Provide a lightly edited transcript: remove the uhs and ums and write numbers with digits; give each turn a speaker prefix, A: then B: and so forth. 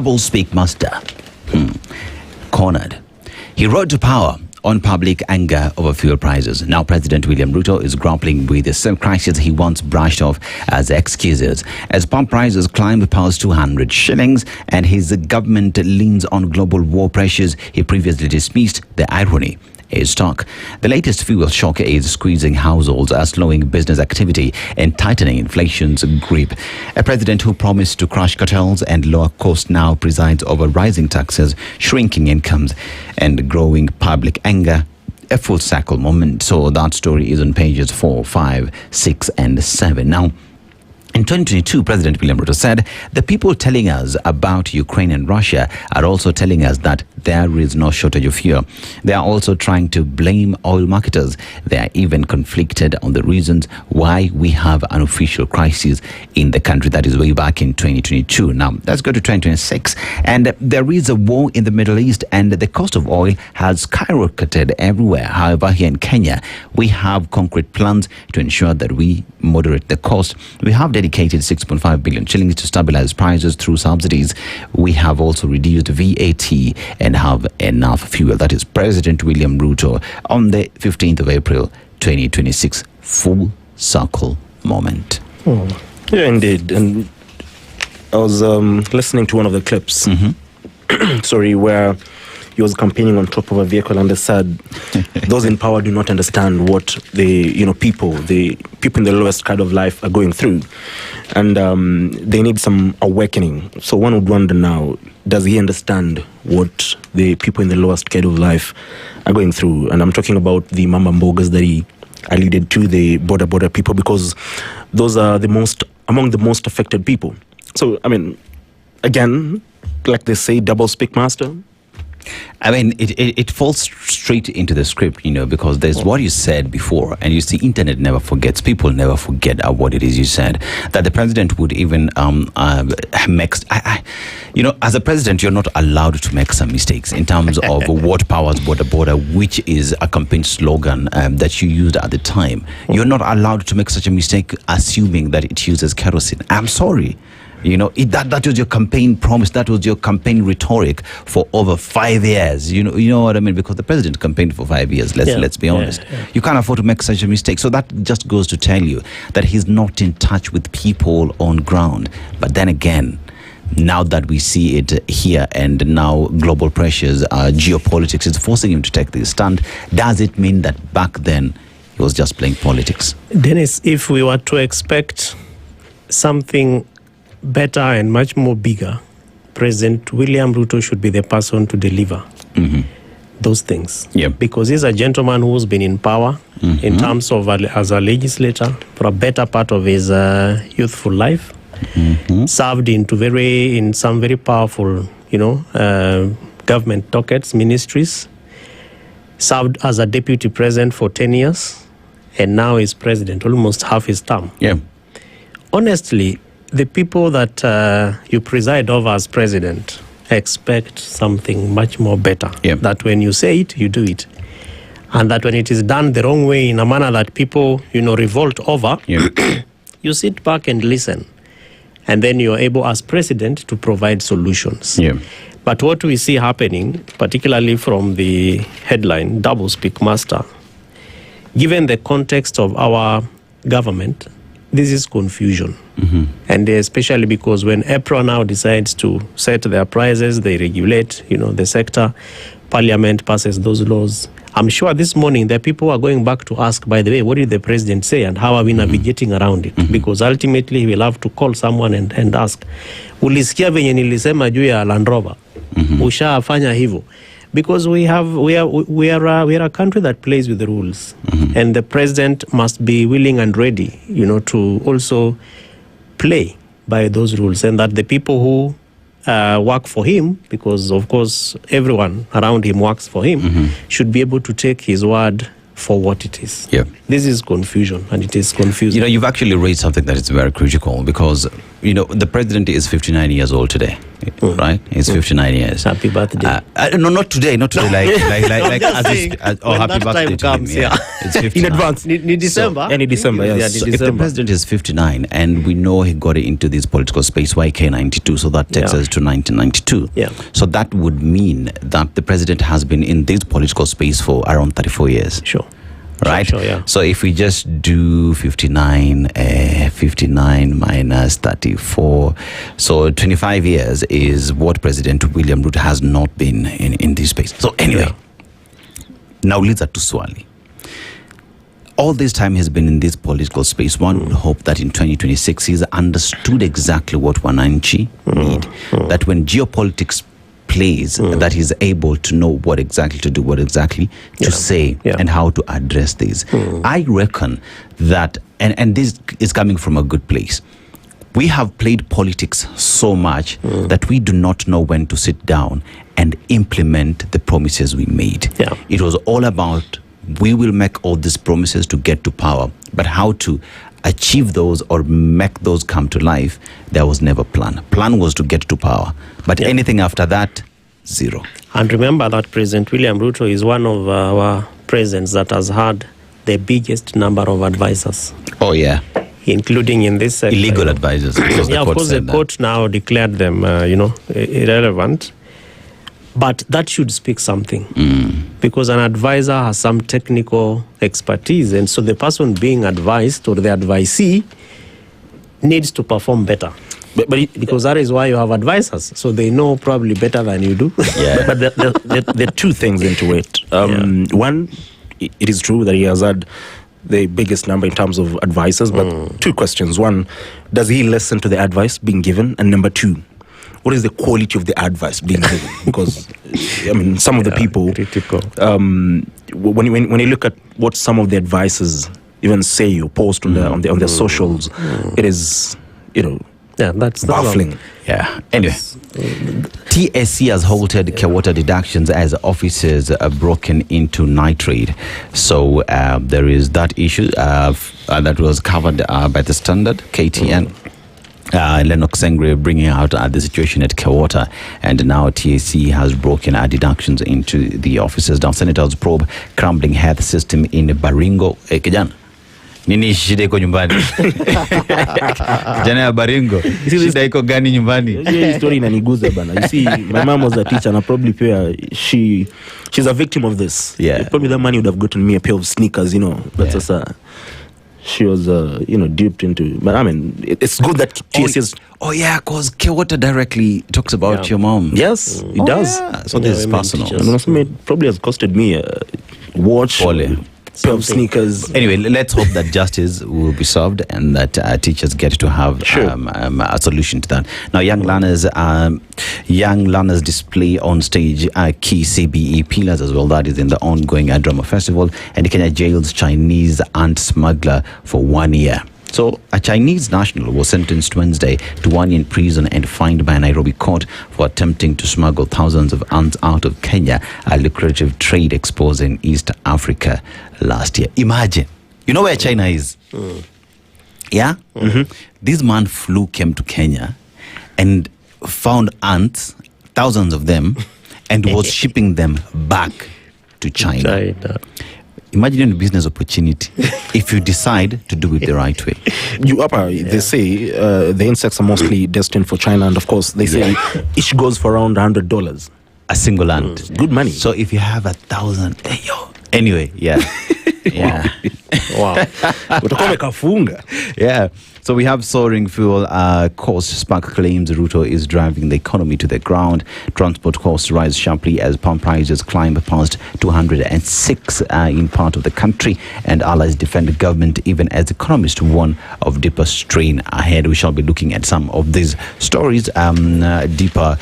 A: double speak master. Cornered. He rode to power on public anger over fuel prices. Now President William Ruto is grappling with the same crisis he once brushed off as excuses. As pump prices climb past 200 shillings and his government leans on global war pressures, he previously dismissed the irony. Is talk. The latest fuel shock is squeezing households, slowing business activity and tightening inflation's grip. A president who promised to crush cartels and lower costs now presides over rising taxes, shrinking incomes and growing public anger. A full circle moment. So that story is on pages 4, 5, 6 and 7. Now, in 2022, President William Ruto said, the people telling us about Ukraine and Russia are also telling us that there is no shortage of fuel. They are also trying to blame oil marketers. They are even conflicted on the reasons why we have an official crisis in the country. That is way back in 2022. Now, let's go to 2026. And there is a war in the Middle East and the cost of oil has skyrocketed everywhere. However, here in Kenya, we have concrete plans to ensure that we moderate the cost. We have dedicated 6.5 billion shillings to stabilize prices through subsidies. We have also reduced VAT and have enough fuel. That is President William Ruto on the 15th of April 2026. Full circle moment.
B: Yeah, indeed. And I was listening to one of the clips, where he was campaigning on top of a vehicle, and they said those in power do not understand what the people in the lowest kind of life are going through, and they need some awakening. So one would wonder now, does he understand what the people in the lowest kind of life are going through? And I'm talking about the mama mbogas that he alluded to, the border people, because those are among the most affected people. So I mean, again, like they say, double speak master.
A: I mean, it falls straight into the script, because there's what you said before, and you see, internet never forgets. People never forget what it is you said. That the president would even make. As a president, you're not allowed to make some mistakes in terms of what powers border, which is a campaign slogan that you used at the time. You're not allowed to make such a mistake, assuming that it uses kerosene. I'm sorry. That was your campaign promise. That was your campaign rhetoric for over 5 years. You know what I mean? Because the president campaigned for 5 years. Let's be honest. Yeah. You can't afford to make such a mistake. So that just goes to tell you that he's not in touch with people on ground. But then again, now that we see it here and now global pressures, geopolitics is forcing him to take this stand, does it mean that back then he was just playing politics?
C: Dennis, if we were to expect something better and much more bigger, President William Ruto should be the person to deliver those things.
A: Yep.
C: Because he's a gentleman who's been in power in terms of as a legislator for a better part of his youthful life. Served in some very powerful, government dockets, ministries. Served as a deputy president for 10 years, and now is president, almost half his term.
A: Yeah.
C: Honestly, the people that you preside over as president expect something much more better.
A: Yeah.
C: That when you say it, you do it. And that when it is done the wrong way, in a manner that people, revolt over, you sit back and listen. And then you're able, as president, to provide solutions.
A: Yeah.
C: But what we see happening, particularly from the headline, double speak master, given the context of our government, this is confusion. And especially because when EPRA now decides to set their prices, they regulate, the sector, Parliament passes those laws. I'm sure this morning there are people who are going back to ask, by the way, what did the president say and how are we navigating around it? Because ultimately he will have to call someone and ask, ulisikia venye nilisema juu ya Land Rover? Ushafanya hivyo? Because we are a country that plays with the rules, and the president must be willing and ready, to also play by those rules, and that the people who work for him, because of course everyone around him works for him, should be able to take his word for what it is.
A: Yeah.
C: This is confusion, and it is confusing.
A: You've actually raised something that is very critical because, the president is 59 years old today, right? He's 59 years.
C: Happy birthday.
A: No, not today. Like happy birthday to him.
C: Yeah.
A: It's 59.
B: In advance.
C: December.
B: Any December, yes.
A: So if the president is 59 and we know he got into this political space YK92, so that takes us to 1992.
C: Yeah.
A: So that would mean that the president has been in this political space for around 34 years.
C: Sure.
A: Right?
C: Sure, yeah.
A: So if we just do 59 minus 34, so 25 years is what President William Ruto has not been in this space. So anyway, now leads us to Swali. All this time he's been in this political space. One would hope that in 2026 he's understood exactly what Wananchi need. That when geopolitics plays, that he's able to know what exactly to do, what exactly to say, and how to address these. I reckon that, and this is coming from a good place, we have played politics so much that we do not know when to sit down and implement the promises we made. It was all about, we will make all these promises to get to power, but how to achieve those or make those come to life, there was never plan. Plan was to get to power, but anything after that, zero.
C: And remember that President William Ruto is one of our presidents that has had the biggest number of advisors.
A: Oh yeah,
C: including in this sector,
A: illegal advisors. Because
C: of course the court now declared them irrelevant, but that should speak something, because an advisor has some technical expertise, and so the person being advised or the advisee needs to perform better. Because that is why you have advisors, so they know probably better than you do.
B: Yeah. But there are two things into it. One, it is true that he has had the biggest number in terms of advisors, but two questions. One, does he listen to the advice being given? And number two, what is the quality of the advice being given? Because, I mean, some of the people,
C: critical.
B: When you look at what some of the advisors even say or post on their socials, it is,
C: that's
B: baffling.
A: Yeah. Anyway, TSC has halted Kewater deductions as officers are broken into nitrate. So there is that issue that was covered by the Standard, KTN. Lennox Sengre bringing out the situation at Kewater, and now TSC has broken deductions into the officers. Now senators probe crumbling health system in Baringo. Kijana, nini shida iko nyumbani? Kijana ya Baringo, shida iko gani nyumbani?
B: Hii story inaniguza bana. You see, my mom was a teacher and probably she's a victim of this.
A: Yeah.
B: Probably that money would have gotten me a pair of sneakers, That's just she was, duped into. But I mean, it's good that TSS.
A: Oh yeah, because Kewater directly talks about your mom.
B: Yes, it does.
A: Yeah. So this is personal.
B: And it probably has costed me a watch, pair of sneakers.
A: Anyway, let's hope that justice will be served and that teachers get to have a solution to that. Now, young learners display on stage key CBE pillars as well. That is in the ongoing drama festival. And Kenya jails Chinese ant smuggler for 1 year. So, a Chinese national was sentenced Wednesday to 1 year in prison and fined by a Nairobi court for attempting to smuggle thousands of ants out of Kenya, a lucrative trade exposed in East Africa last year. Imagine, you know where China is? Yeah? This man came to Kenya and found ants, thousands of them, and was shipping them back to China. Imagine a business opportunity if you decide to do it the right way.
B: They say the insects are mostly destined for China, and of course they say each goes for around $100.
A: A single ant.
B: Good money.
A: So if you have 1,000, anyway, yeah. Yeah.
B: Wow.
A: Yeah. So we have soaring fuel costs. Spark claims Ruto is driving the economy to the ground. Transport costs rise sharply as pump prices climb past 206 in part of the country. And allies defend the government even as economists warn of deeper strain ahead. We shall be looking at some of these stories deeper